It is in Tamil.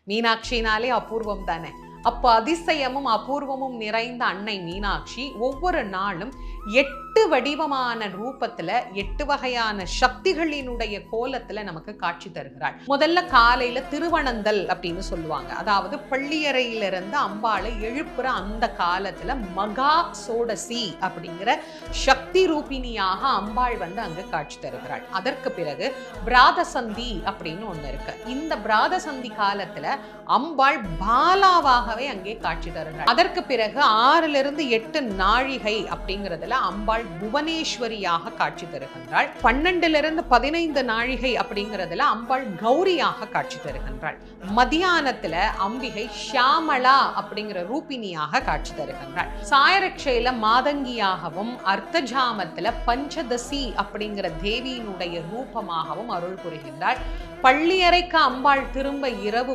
மீனாட்சினாலே அபூர்வம் தானே. அப்போ அதிசயமும் அபூர்வமும் நிறைந்த அன்னை மீனாட்சி ஒவ்வொரு நாளும் 8 வடிவமான ரூபத்துல 8 வகையான சக்திகளினுடைய கோலத்துல நமக்கு காட்சி தருகிறாள். முதல்ல காலையில திருவனந்தல் அப்படின்னு சொல்லுவாங்க. அதாவது பள்ளியறையிலிருந்து அம்பாளை எழுப்புற அந்த காலத்துல மகா சோடசி அப்படிங்கிற சக்தி ரூபிணியாக அம்பாள் வந்து அங்கு காட்சி தருகிறாள். அதற்கு பிறகு பிராதசந்தி அப்படின்னு ஒண்ணு இருக்கு. இந்த பிராதசந்தி காலத்துல அம்பாள் பாலாவாகவே அங்கே காட்சி தருகிறாள். அதற்கு பிறகு 6 to 8 நாழிகை அப்படிங்கிறதுல அம்பாள் புவனேஸ்வரியாக காட்சி தருகின்றாள். 12 to 15 நாழிகை அப்படிங்கிறதுல அம்பாள் கௌரியாக காட்சி தருகின்றாள். மதியானத்துல அம்பிகை ஷியாமளா அப்படிங்கிற ரூபிணியாக காட்சி தருகின்றாள். சாயரட்சையில மாதங்கியாகவும் அர்த்தஜாமத்துல பஞ்சதசி அப்படிங்கிற தேவியினுடைய ரூபமாகவும் அருள் புரிகின்றாள். பள்ளியறைக்கு அம்பாள் திரும்ப இரவு